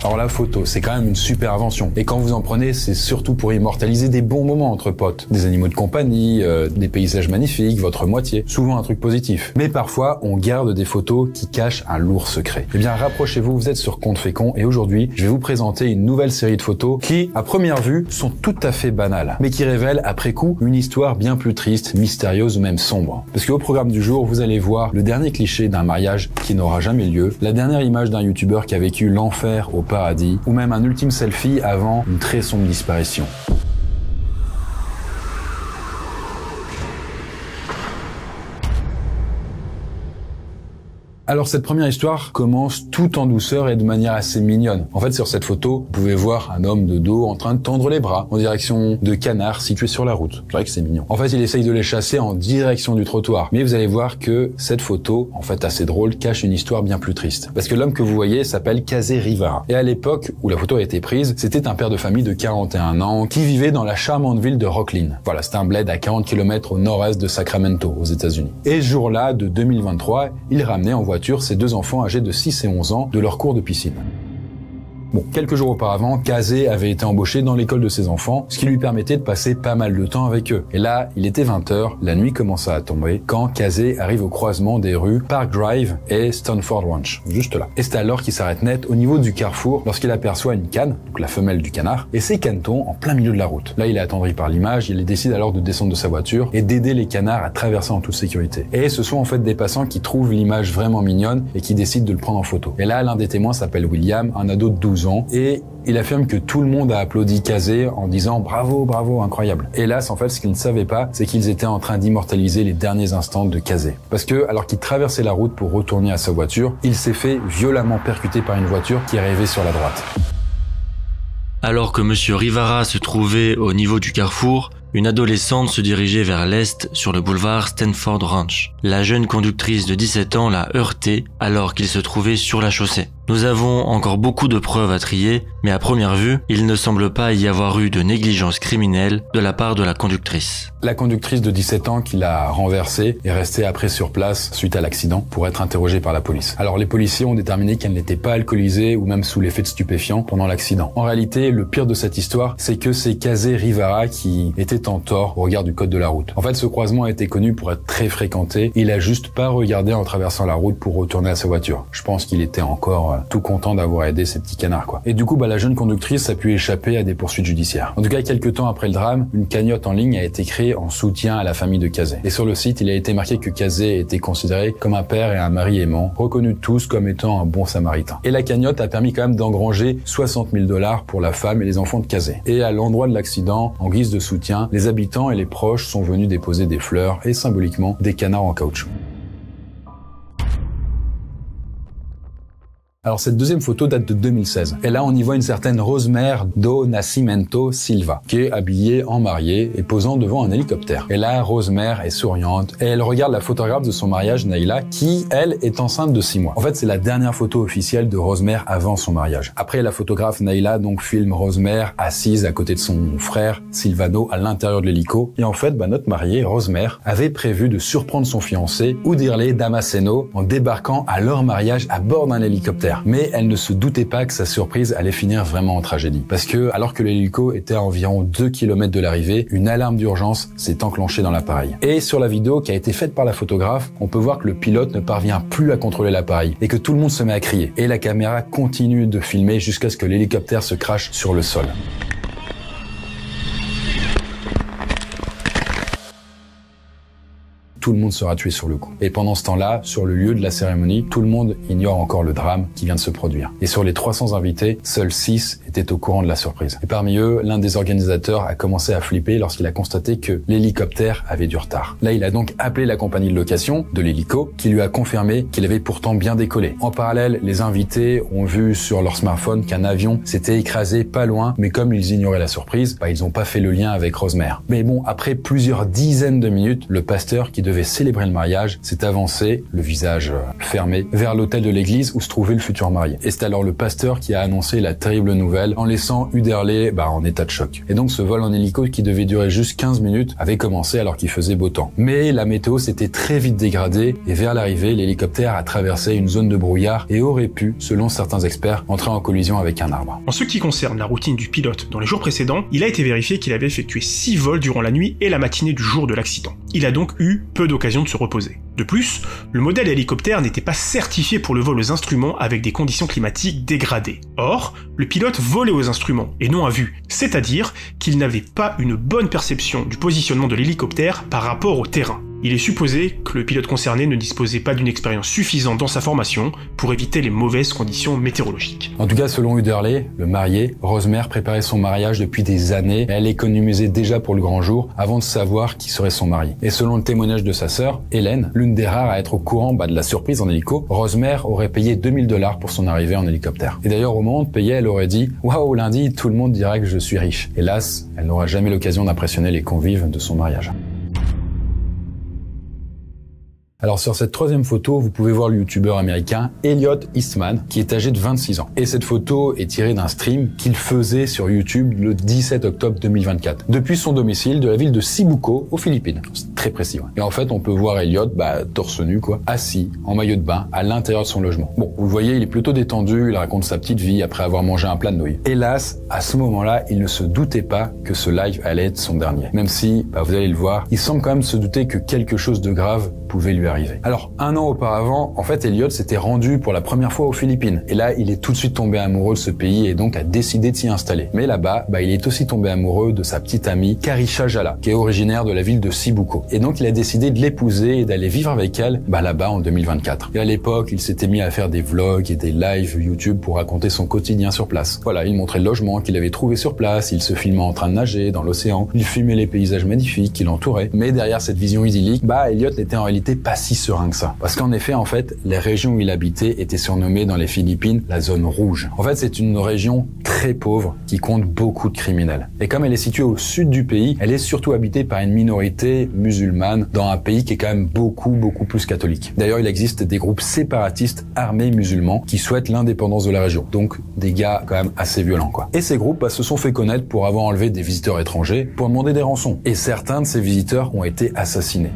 Alors la photo, c'est quand même une super invention. Et quand vous en prenez, c'est surtout pour immortaliser des bons moments entre potes. Des animaux de compagnie, des paysages magnifiques, votre moitié. Souvent un truc positif. Mais parfois, on garde des photos qui cachent un lourd secret. Eh bien, rapprochez-vous, vous êtes sur Compte Fécond et aujourd'hui, je vais vous présenter une nouvelle série de photos qui, à première vue, sont tout à fait banales, mais qui révèlent après coup une histoire bien plus triste, mystérieuse ou même sombre. Parce qu'au programme du jour, vous allez voir le dernier cliché d'un mariage qui n'aura jamais lieu, la dernière image d'un youtubeur qui a vécu l'enfer au paradis, ou même un ultime selfie avant une très sombre disparition. Alors cette première histoire commence tout en douceur et de manière assez mignonne. En fait, sur cette photo, vous pouvez voir un homme de dos en train de tendre les bras en direction de canards situés sur la route. C'est vrai que c'est mignon. En fait, il essaye de les chasser en direction du trottoir. Mais vous allez voir que cette photo, en fait assez drôle, cache une histoire bien plus triste. Parce que l'homme que vous voyez s'appelle Kazé Rivara. Et à l'époque où la photo a été prise, c'était un père de famille de 41 ans qui vivait dans la charmante ville de Rocklin. Voilà, c'était un bled à 40 km au nord-est de Sacramento, aux États-Unis. Et ce jour-là, de 2023, il ramenait en voiture ses deux enfants âgés de 6 et 11 ans de leur cours de piscine. Bon, quelques jours auparavant, Kazé avait été embauché dans l'école de ses enfants, ce qui lui permettait de passer pas mal de temps avec eux. Et là, il était 20h, la nuit commença à tomber, quand Kazé arrive au croisement des rues Park Drive et Stanford Ranch, juste là. Et c'est alors qu'il s'arrête net au niveau du carrefour lorsqu'il aperçoit une canne, donc la femelle du canard, et ses canetons en plein milieu de la route. Là, il est attendri par l'image, il décide alors de descendre de sa voiture et d'aider les canards à traverser en toute sécurité. Et ce sont en fait des passants qui trouvent l'image vraiment mignonne et qui décident de le prendre en photo. Et là, l'un des témoins s'appelle William, un ado de 12 ans, et il affirme que tout le monde a applaudi Kazé en disant bravo, bravo, incroyable. Hélas, en fait, ce qu'ils ne savaient pas, c'est qu'ils étaient en train d'immortaliser les derniers instants de Kazé. Parce que, alors qu'il traversait la route pour retourner à sa voiture, il s'est fait violemment percuter par une voiture qui arrivait sur la droite. Alors que Monsieur Rivara se trouvait au niveau du carrefour, une adolescente se dirigeait vers l'est sur le boulevard Stanford Ranch. La jeune conductrice de 17 ans l'a heurté alors qu'il se trouvait sur la chaussée. Nous avons encore beaucoup de preuves à trier, mais à première vue, il ne semble pas y avoir eu de négligence criminelle de la part de la conductrice. La conductrice de 17 ans qui l'a renversée est restée après sur place suite à l'accident pour être interrogée par la police. Alors les policiers ont déterminé qu'elle n'était pas alcoolisée ou même sous l'effet de stupéfiants pendant l'accident. En réalité, le pire de cette histoire, c'est que c'est Kazé Rivara qui était en tort au regard du code de la route. En fait, ce croisement a été connu pour être très fréquenté. Il a juste pas regardé en traversant la route pour retourner à sa voiture. Je pense qu'il était encore tout content d'avoir aidé ces petits canards, quoi. Et du coup, la jeune conductrice a pu échapper à des poursuites judiciaires. En tout cas, quelques temps après le drame, une cagnotte en ligne a été créée en soutien à la famille de Kazé. Et sur le site, il a été marqué que Kazé était considéré comme un père et un mari aimant, reconnus tous comme étant un bon samaritain. Et la cagnotte a permis quand même d'engranger 60 000 $ pour la femme et les enfants de Kazé. Et à l'endroit de l'accident, en guise de soutien, les habitants et les proches sont venus déposer des fleurs et symboliquement des canards en caoutchouc. Alors cette deuxième photo date de 2016. Et là, on y voit une certaine Rosemary do Nascimento Silva, qui est habillée en mariée et posant devant un hélicoptère. Et là, Rosemary est souriante et elle regarde la photographe de son mariage, Naila, qui, elle, est enceinte de 6 mois. En fait, c'est la dernière photo officielle de Rosemary avant son mariage. Après, la photographe Naila donc filme Rosemary assise à côté de son frère Silvano à l'intérieur de l'hélico. Et en fait, notre mariée, Rosemary, avait prévu de surprendre son fiancé, Udirle Damasceno, en débarquant à leur mariage à bord d'un hélicoptère. Mais elle ne se doutait pas que sa surprise allait finir vraiment en tragédie. Parce que, alors que l'hélico était à environ 2 km de l'arrivée, une alarme d'urgence s'est enclenchée dans l'appareil. Et sur la vidéo qui a été faite par la photographe, on peut voir que le pilote ne parvient plus à contrôler l'appareil et que tout le monde se met à crier. Et la caméra continue de filmer jusqu'à ce que l'hélicoptère se crache sur le sol. Tout le monde sera tué sur le coup. Et pendant ce temps-là, sur le lieu de la cérémonie, tout le monde ignore encore le drame qui vient de se produire. Et sur les 300 invités, seuls 6 étaient au courant de la surprise. Et parmi eux, l'un des organisateurs a commencé à flipper lorsqu'il a constaté que l'hélicoptère avait du retard. Là, il a donc appelé la compagnie de location de l'hélico, qui lui a confirmé qu'il avait pourtant bien décollé. En parallèle, les invités ont vu sur leur smartphone qu'un avion s'était écrasé pas loin, mais comme ils ignoraient la surprise, ils n'ont pas fait le lien avec Rosemary. Mais bon, après plusieurs dizaines de minutes, le pasteur qui devait devait célébrer le mariage, s'est avancé, le visage fermé, vers l'hôtel de l'église où se trouvait le futur marié. Et c'est alors le pasteur qui a annoncé la terrible nouvelle en laissant Uderley en état de choc. Et donc ce vol en hélico qui devait durer juste 15 minutes avait commencé alors qu'il faisait beau temps. Mais la météo s'était très vite dégradée et vers l'arrivée, l'hélicoptère a traversé une zone de brouillard et aurait pu, selon certains experts, entrer en collision avec un arbre. En ce qui concerne la routine du pilote dans les jours précédents, il a été vérifié qu'il avait effectué 6 vols durant la nuit et la matinée du jour de l'accident. Il a donc eu peu d'occasion de se reposer. De plus, le modèle hélicoptère n'était pas certifié pour le vol aux instruments avec des conditions climatiques dégradées. Or, le pilote volait aux instruments et non à vue, c'est-à-dire qu'il n'avait pas une bonne perception du positionnement de l'hélicoptère par rapport au terrain. Il est supposé que le pilote concerné ne disposait pas d'une expérience suffisante dans sa formation pour éviter les mauvaises conditions météorologiques. En tout cas, selon Uderley, le marié, Rosemère préparait son mariage depuis des années et elle économisait déjà pour le grand jour avant de savoir qui serait son mari. Et selon le témoignage de sa sœur, Hélène, l'une des rares à être au courant de la surprise en hélico, Rosemère aurait payé $2000 pour son arrivée en hélicoptère. Et d'ailleurs, au moment de payer, elle aurait dit « Waouh, lundi, tout le monde dira que je suis riche ». Hélas, elle n'aura jamais l'occasion d'impressionner les convives de son mariage. Alors sur cette troisième photo, vous pouvez voir le youtubeur américain Elliot Eastman, qui est âgé de 26 ans. Et cette photo est tirée d'un stream qu'il faisait sur YouTube le 17 octobre 2024, depuis son domicile de la ville de Sibuko, aux Philippines. C'est très précis. Ouais. Et en fait, on peut voir Elliot, torse nu, assis, en maillot de bain, à l'intérieur de son logement. Bon, vous le voyez, il est plutôt détendu, il raconte sa petite vie après avoir mangé un plat de nouilles. Hélas, à ce moment-là, il ne se doutait pas que ce live allait être son dernier. Même si, vous allez le voir, il semble quand même se douter que quelque chose de grave pouvait lui arriver. Alors, 1 an auparavant, en fait, Elliot s'était rendu pour la première fois aux Philippines. Et là, il est tout de suite tombé amoureux de ce pays et donc a décidé de s'y installer. Mais là-bas, il est aussi tombé amoureux de sa petite amie, Karisha Jala, qui est originaire de la ville de Sibuko. Et donc, il a décidé de l'épouser et d'aller vivre avec elle, là-bas en 2024. Et à l'époque, il s'était mis à faire des vlogs et des lives YouTube pour raconter son quotidien sur place. Voilà, il montrait le logement qu'il avait trouvé sur place, il se filmait en train de nager dans l'océan, il filmait les paysages magnifiques qui l'entouraient. Mais derrière cette vision idyllique, Elliot n'était en réalité pas si serein que ça. Parce qu'en effet, les régions où il habitait étaient surnommées dans les Philippines la zone rouge. En fait, c'est une région très pauvre qui compte beaucoup de criminels. Et comme elle est située au sud du pays, elle est surtout habitée par une minorité musulmane dans un pays qui est quand même beaucoup plus catholique. D'ailleurs, il existe des groupes séparatistes armés musulmans qui souhaitent l'indépendance de la région. Donc, des gars quand même assez violents, Et ces groupes se sont fait connaître pour avoir enlevé des visiteurs étrangers pour demander des rançons. Et certains de ces visiteurs ont été assassinés.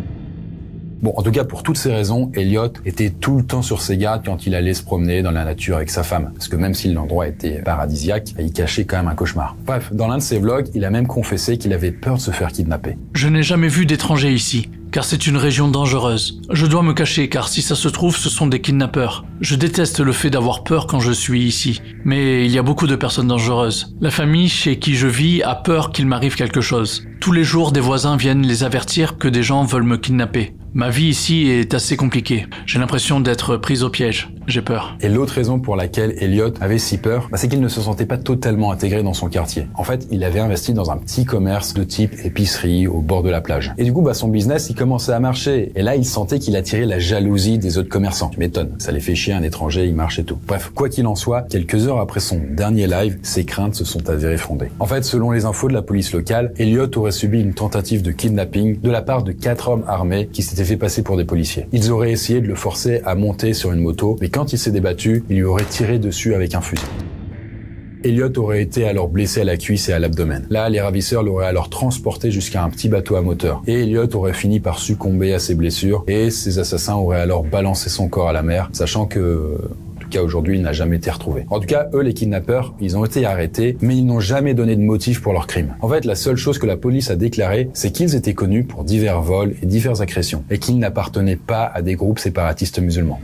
Bon, en tout cas, pour toutes ces raisons, Elliot était tout le temps sur ses gardes quand il allait se promener dans la nature avec sa femme. Parce que même si l'endroit était paradisiaque, il cachait quand même un cauchemar. Bref, dans l'un de ses vlogs, il a même confessé qu'il avait peur de se faire kidnapper. Je n'ai jamais vu d'étrangers ici, car c'est une région dangereuse. Je dois me cacher, car si ça se trouve, ce sont des kidnappeurs. Je déteste le fait d'avoir peur quand je suis ici. Mais il y a beaucoup de personnes dangereuses. La famille chez qui je vis a peur qu'il m'arrive quelque chose. Tous les jours, des voisins viennent les avertir que des gens veulent me kidnapper. Ma vie ici est assez compliquée. J'ai l'impression d'être prise au piège. J'ai peur. Et l'autre raison pour laquelle Elliot avait si peur, c'est qu'il ne se sentait pas totalement intégré dans son quartier. En fait, il avait investi dans un petit commerce de type épicerie au bord de la plage. Et du coup, son business, il commençait à marcher. Et là, il sentait qu'il attirait la jalousie des autres commerçants. Tu m'étonnes. Ça les fait chier, un étranger, il marche et tout. Bref, quoi qu'il en soit, quelques heures après son dernier live, ses craintes se sont avérées fondées. En fait, selon les infos de la police locale, Elliot aurait subi une tentative de kidnapping de la part de 4 hommes armés qui s'étaient fait passer pour des policiers. Ils auraient essayé de le forcer à monter sur une moto, mais quand il s'est débattu, ils lui auraient tiré dessus avec un fusil. Elliot aurait été alors blessé à la cuisse et à l'abdomen. Là, les ravisseurs l'auraient alors transporté jusqu'à un petit bateau à moteur. Et Elliot aurait fini par succomber à ses blessures, et ses assassins auraient alors balancé son corps à la mer, sachant que... aujourd'hui, il n'a jamais été retrouvé. En tout cas, eux, les kidnappeurs, ils ont été arrêtés, mais ils n'ont jamais donné de motif pour leur crime. En fait, la seule chose que la police a déclarée, c'est qu'ils étaient connus pour divers vols et diverses agressions, et qu'ils n'appartenaient pas à des groupes séparatistes musulmans.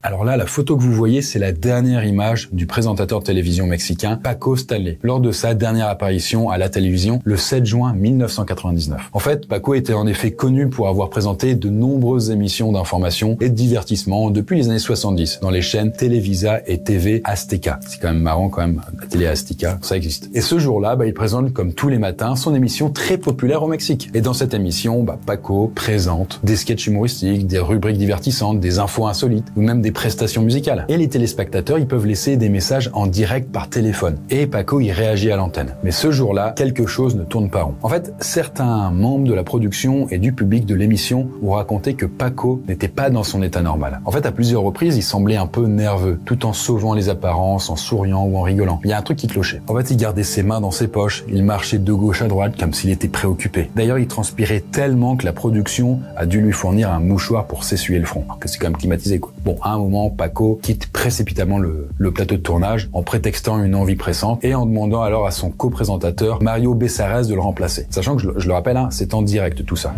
Alors là, la photo que vous voyez, c'est la dernière image du présentateur de télévision mexicain Paco Stanley, lors de sa dernière apparition à la télévision le 7 juin 1999. En fait, Paco était en effet connu pour avoir présenté de nombreuses émissions d'information et de divertissement depuis les années 70 dans les chaînes Televisa et TV Azteca. C'est quand même marrant la télé Azteca, ça existe. Et ce jour-là, il présente comme tous les matins son émission très populaire au Mexique. Et dans cette émission, Paco présente des sketchs humoristiques, des rubriques divertissantes, des infos insolites ou même des prestations musicales. Et les téléspectateurs, ils peuvent laisser des messages en direct par téléphone. Et Paco, il réagit à l'antenne. Mais ce jour-là, quelque chose ne tourne pas rond. En fait, certains membres de la production et du public de l'émission ont raconté que Paco n'était pas dans son état normal. En fait, à plusieurs reprises, il semblait un peu nerveux, tout en sauvant les apparences, en souriant ou en rigolant. Il y a un truc qui clochait. En fait, il gardait ses mains dans ses poches, il marchait de gauche à droite comme s'il était préoccupé. D'ailleurs, il transpirait tellement que la production a dû lui fournir un mouchoir pour s'essuyer le front. Alors que c'est quand même climatisé, quoi. Bon, à un moment, Paco quitte précipitamment le plateau de tournage en prétextant une envie pressante et en demandant alors à son co-présentateur Mario Besares de le remplacer. Sachant que je le rappelle, hein, c'est en direct tout ça.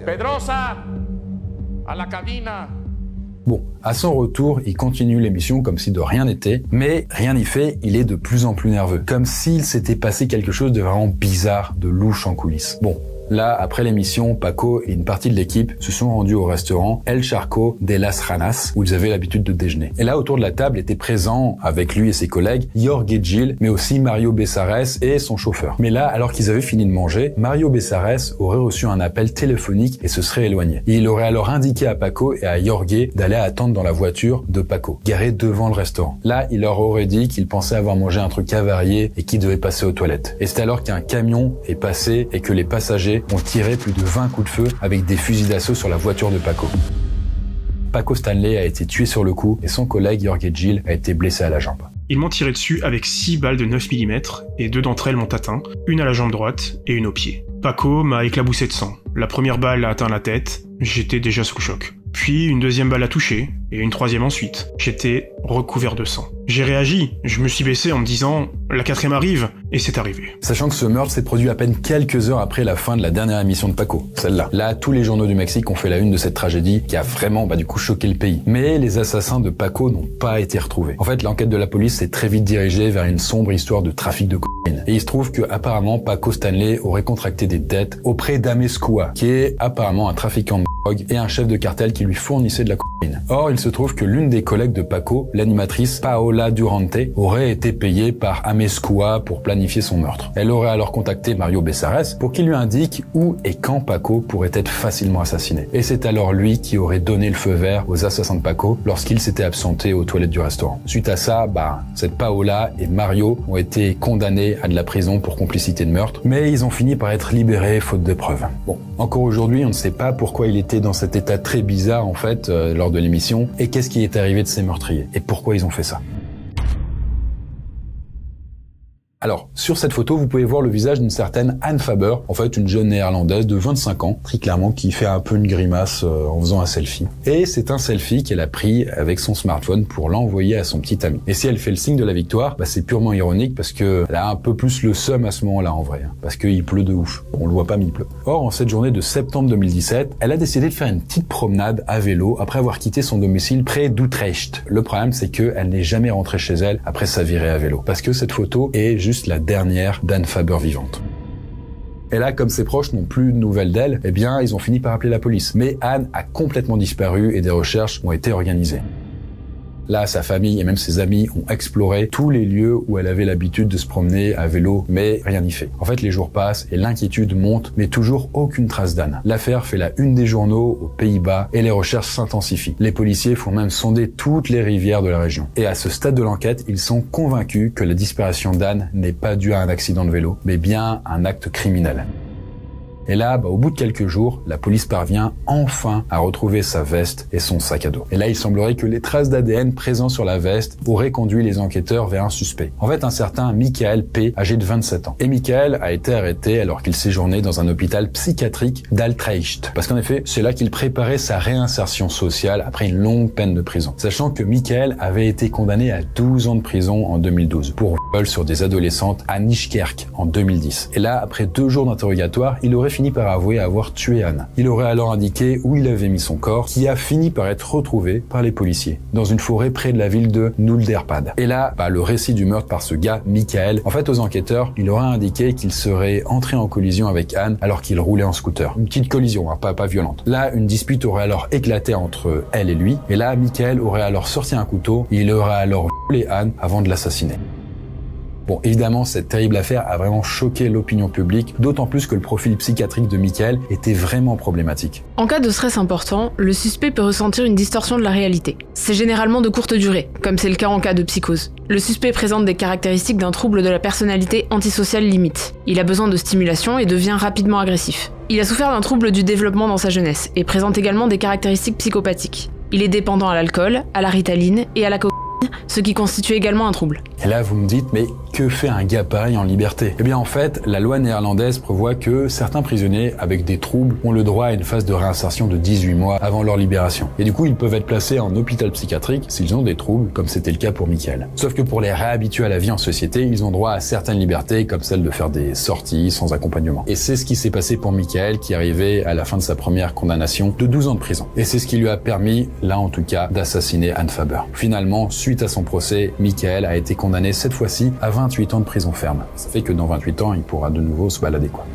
Pedrosa, à la cabina. Bon, à son retour, il continue l'émission comme si de rien n'était, mais rien n'y fait, il est de plus en plus nerveux. Comme s'il s'était passé quelque chose de vraiment bizarre, de louche en coulisses. Bon. Là, après l'émission, Paco et une partie de l'équipe se sont rendus au restaurant El Charco de las Ranas, où ils avaient l'habitude de déjeuner. Et là, autour de la table étaient présents, avec lui et ses collègues, Jorge Gil, mais aussi Mario Besares et son chauffeur. Mais là, alors qu'ils avaient fini de manger, Mario Besares aurait reçu un appel téléphonique et se serait éloigné. Et il aurait alors indiqué à Paco et à Jorge d'aller attendre dans la voiture de Paco, garée devant le restaurant. Là, il leur aurait dit qu'il pensait avoir mangé un truc avarié et qu'il devait passer aux toilettes. Et c'est alors qu'un camion est passé et que les passagers ont tiré plus de 20 coups de feu avec des fusils d'assaut sur la voiture de Paco. Paco Stanley a été tué sur le coup et son collègue Jorge Gil a été blessé à la jambe. Ils m'ont tiré dessus avec 6 balles de 9 mm et 2 d'entre elles m'ont atteint, une à la jambe droite et une au pied. Paco m'a éclaboussé de sang. La première balle a atteint la tête, j'étais déjà sous le choc. Puis une deuxième balle a touché, et une troisième ensuite. J'étais recouvert de sang. J'ai réagi, je me suis baissé en me disant « la quatrième arrive », et c'est arrivé. Sachant que ce meurtre s'est produit à peine quelques heures après la fin de la dernière émission de Paco, celle-là. Là, tous les journaux du Mexique ont fait la une de cette tragédie qui a vraiment, choqué le pays. Mais les assassins de Paco n'ont pas été retrouvés. En fait, l'enquête de la police s'est très vite dirigée vers une sombre histoire de trafic de cocaïne. Et il se trouve que, apparemment, Paco Stanley aurait contracté des dettes auprès d'Amezcua, qui est apparemment un trafiquant de drogue et un chef de cartel qui lui fournissait de la cocaïne. Or, il se trouve que l'une des collègues de Paco, l'animatrice Paola Durante, aurait été payée par Amezcua pour planifier son meurtre. Elle aurait alors contacté Mario Besares pour qu'il lui indique où et quand Paco pourrait être facilement assassiné. Et c'est alors lui qui aurait donné le feu vert aux assassins de Paco lorsqu'il s'était absenté aux toilettes du restaurant. Suite à ça, cette Paola et Mario ont été condamnés à de la prison pour complicité de meurtre, mais ils ont fini par être libérés faute de preuves. Bon, encore aujourd'hui, on ne sait pas pourquoi il était dans cet état très bizarre en fait lors de l'émission et qu'est-ce qui est arrivé de ces meurtriers et pourquoi ils ont fait ça. Alors, sur cette photo, vous pouvez voir le visage d'une certaine Anne Faber, en fait une jeune néerlandaise de 25 ans, très clairement, qui fait un peu une grimace en faisant un selfie. Et c'est un selfie qu'elle a pris avec son smartphone pour l'envoyer à son petit ami. Et si elle fait le signe de la victoire, c'est purement ironique parce que elle a un peu plus le seum à ce moment-là en vrai, parce qu'il pleut de ouf. On le voit pas mais il pleut. Or, en cette journée de septembre 2017, elle a décidé de faire une petite promenade à vélo après avoir quitté son domicile près d'Utrecht. Le problème, c'est qu'elle n'est jamais rentrée chez elle après sa virée à vélo, parce que cette photo est juste la dernière d'Anne Faber vivante. Et là, comme ses proches n'ont plus de nouvelles d'elle, ils ont fini par appeler la police. Mais Anne a complètement disparu et des recherches ont été organisées. Là, sa famille et même ses amis ont exploré tous les lieux où elle avait l'habitude de se promener à vélo, mais rien n'y fait. En fait, les jours passent et l'inquiétude monte, mais toujours aucune trace d'Anne. L'affaire fait la une des journaux aux Pays-Bas et les recherches s'intensifient. Les policiers font même sonder toutes les rivières de la région. Et à ce stade de l'enquête, ils sont convaincus que la disparition d'Anne n'est pas due à un accident de vélo, mais bien à un acte criminel. Et là, au bout de quelques jours, la police parvient enfin à retrouver sa veste et son sac à dos. Et là, il semblerait que les traces d'ADN présentes sur la veste auraient conduit les enquêteurs vers un suspect. En fait, un certain Michael P., âgé de 27 ans. Et Michael a été arrêté alors qu'il séjournait dans un hôpital psychiatrique d'Utrecht. Parce qu'en effet, c'est là qu'il préparait sa réinsertion sociale après une longue peine de prison. Sachant que Michael avait été condamné à 12 ans de prison en 2012 pour vol sur des adolescentes à Nijkerk en 2010. Et là, après 2 jours d'interrogatoire, il aurait fini par avouer avoir tué Anne. Il aurait alors indiqué où il avait mis son corps, qui a fini par être retrouvé par les policiers, dans une forêt près de la ville de Nulderpad. Et là, le récit du meurtre par ce gars, Michael, en fait aux enquêteurs, il aurait indiqué qu'il serait entré en collision avec Anne alors qu'il roulait en scooter. Une petite collision, pas violente. Là, une dispute aurait alors éclaté entre elle et lui, et là, Michael aurait alors sorti un couteau, et il aurait alors violé Anne avant de l'assassiner. Bon, évidemment, cette terrible affaire a vraiment choqué l'opinion publique, d'autant plus que le profil psychiatrique de Michael était vraiment problématique. En cas de stress important, le suspect peut ressentir une distorsion de la réalité. C'est généralement de courte durée, comme c'est le cas en cas de psychose. Le suspect présente des caractéristiques d'un trouble de la personnalité antisociale limite. Il a besoin de stimulation et devient rapidement agressif. Il a souffert d'un trouble du développement dans sa jeunesse et présente également des caractéristiques psychopathiques. Il est dépendant à l'alcool, à la ritaline et à la cocaïne, ce qui constitue également un trouble. Et là, vous me dites, mais que fait un gars pareil en liberté? Eh bien, en fait, la loi néerlandaise prévoit que certains prisonniers avec des troubles ont le droit à une phase de réinsertion de 18 mois avant leur libération. Et du coup, ils peuvent être placés en hôpital psychiatrique s'ils ont des troubles, comme c'était le cas pour Michael. Sauf que pour les réhabituer à la vie en société, ils ont droit à certaines libertés, comme celle de faire des sorties sans accompagnement. Et c'est ce qui s'est passé pour Michael, qui arrivait à la fin de sa première condamnation de 12 ans de prison. Et c'est ce qui lui a permis, là en tout cas, d'assassiner Anne Faber. Finalement, suite à son procès, Michael a été condamné cette fois-ci à 28 ans de prison ferme. Ça fait que dans 28 ans, il pourra de nouveau se balader, quoi.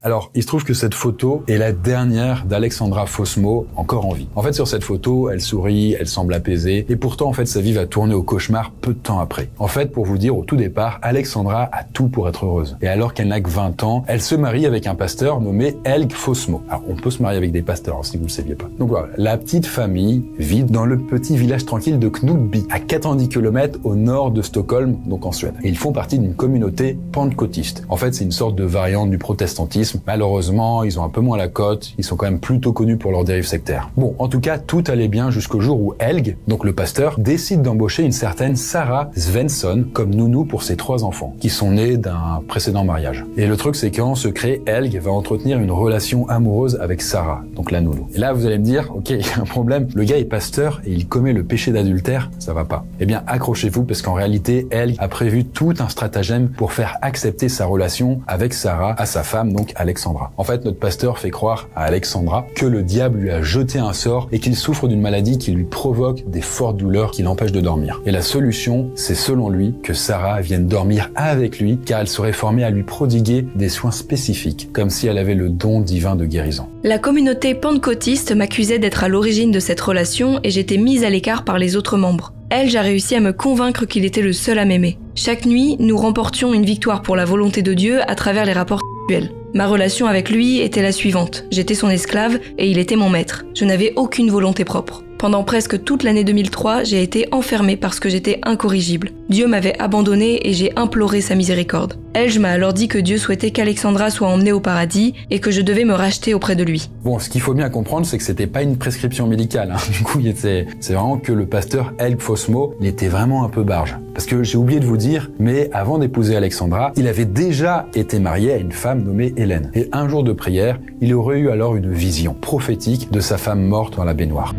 Alors, il se trouve que cette photo est la dernière d'Alexandra Fosmo encore en vie. En fait, sur cette photo, elle sourit, elle semble apaisée, et pourtant, en fait, sa vie va tourner au cauchemar peu de temps après. En fait, pour vous dire, au tout départ, Alexandra a tout pour être heureuse. Et alors qu'elle n'a que 20 ans, elle se marie avec un pasteur nommé Helge Fosmo. Alors, on peut se marier avec des pasteurs, hein, si vous le saviez pas. Donc voilà, la petite famille vit dans le petit village tranquille de Knutby, à 90 km au nord de Stockholm, donc en Suède. Et ils font partie d'une communauté pentecôtiste. En fait, c'est une sorte de variante du protestantisme. Malheureusement, ils ont un peu moins la cote, ils sont quand même plutôt connus pour leurs dérives sectaires. Bon, en tout cas, tout allait bien jusqu'au jour où Helge, donc le pasteur, décide d'embaucher une certaine Sarah Svensson comme nounou pour ses 3 enfants, qui sont nés d'un précédent mariage. Et le truc, c'est qu'en secret, Helge va entretenir une relation amoureuse avec Sarah, donc la nounou. Et là, vous allez me dire, ok, il y a un problème, le gars est pasteur et il commet le péché d'adultère, ça va pas. Eh bien, accrochez-vous, parce qu'en réalité, Helge a prévu tout un stratagème pour faire accepter sa relation avec Sarah à sa femme, donc Alexandra. En fait, notre pasteur fait croire à Alexandra que le diable lui a jeté un sort et qu'il souffre d'une maladie qui lui provoque des fortes douleurs qui l'empêchent de dormir. Et la solution, c'est selon lui que Sarah vienne dormir avec lui, car elle serait formée à lui prodiguer des soins spécifiques, comme si elle avait le don divin de guérison. La communauté pentecôtiste m'accusait d'être à l'origine de cette relation et j'étais mise à l'écart par les autres membres. Elle, j'ai réussi à me convaincre qu'il était le seul à m'aimer. Chaque nuit, nous remportions une victoire pour la volonté de Dieu à travers les rapports sexuels. Ma relation avec lui était la suivante. J'étais son esclave et il était mon maître. Je n'avais aucune volonté propre. Pendant presque toute l'année 2003, j'ai été enfermée parce que j'étais incorrigible. Dieu m'avait abandonnée et j'ai imploré sa miséricorde. Elge m'a alors dit que Dieu souhaitait qu'Alexandra soit emmenée au paradis et que je devais me racheter auprès de lui. Bon, ce qu'il faut bien comprendre, c'est que c'était pas une prescription médicale. Du coup, c'est vraiment que le pasteur Helge Fosmo, il était vraiment un peu barge. Parce que j'ai oublié de vous dire, mais avant d'épouser Alexandra, il avait déjà été marié à une femme nommée Hélène. Et un jour de prière, il aurait eu alors une vision prophétique de sa femme morte dans la baignoire.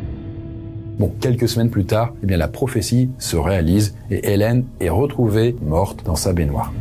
Bon, quelques semaines plus tard, eh bien, la prophétie se réalise et Hélène est retrouvée morte dans sa baignoire.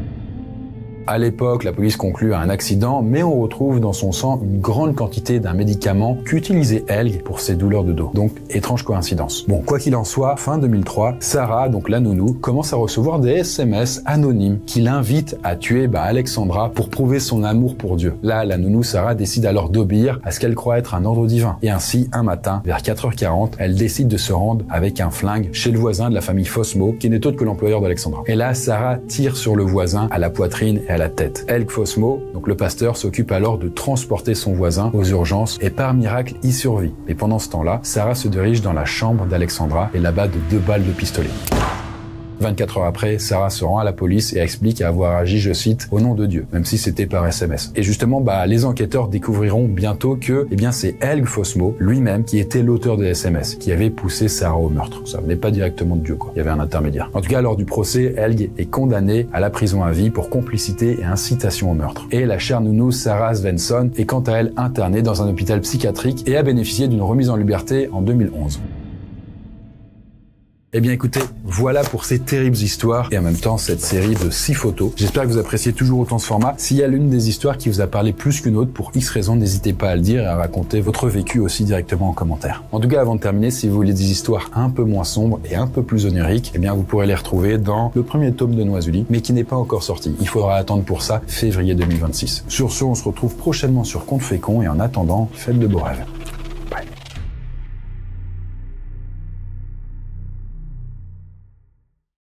À l'époque, la police conclut à un accident, mais on retrouve dans son sang une grande quantité d'un médicament qu'utilisait Helge pour ses douleurs de dos. Donc, étrange coïncidence. Bon, quoi qu'il en soit, fin 2003, Sarah, donc la nounou, commence à recevoir des SMS anonymes qui l'invitent à tuer Alexandra pour prouver son amour pour Dieu. Là, la nounou Sarah décide alors d'obéir à ce qu'elle croit être un ordre divin. Et ainsi, un matin, vers 4h40, elle décide de se rendre avec un flingue chez le voisin de la famille Fosmo, qui n'est autre que l'employeur d'Alexandra. Et là, Sarah tire sur le voisin à la poitrine et à la tête. Helge Fosmo, donc le pasteur, s'occupe alors de transporter son voisin aux urgences et par miracle, il survit. Mais pendant ce temps-là, Sarah se dirige dans la chambre d'Alexandra et l'abat de 2 balles de pistolet. 24 heures après, Sarah se rend à la police et explique avoir agi, je cite, au nom de Dieu, même si c'était par SMS. Et justement, les enquêteurs découvriront bientôt que, c'est Helge Fosmo lui-même qui était l'auteur des SMS, qui avait poussé Sarah au meurtre. Ça venait pas directement de Dieu, quoi. Il y avait un intermédiaire. En tout cas, lors du procès, Helge est condamné à la prison à vie pour complicité et incitation au meurtre. Et la chère nounou Sarah Svensson est quant à elle internée dans un hôpital psychiatrique et a bénéficié d'une remise en liberté en 2011. Eh bien écoutez, voilà pour ces terribles histoires et en même temps cette série de 6 photos. J'espère que vous appréciez toujours autant ce format. S'il y a l'une des histoires qui vous a parlé plus qu'une autre pour X raisons, n'hésitez pas à le dire et à raconter votre vécu aussi directement en commentaire. En tout cas, avant de terminer, si vous voulez des histoires un peu moins sombres et un peu plus oniriques, eh bien vous pourrez les retrouver dans le premier tome de Noisuli, mais qui n'est pas encore sorti. Il faudra attendre pour ça février 2026. Sur ce, on se retrouve prochainement sur Conte Fécond et en attendant, faites de beaux rêves.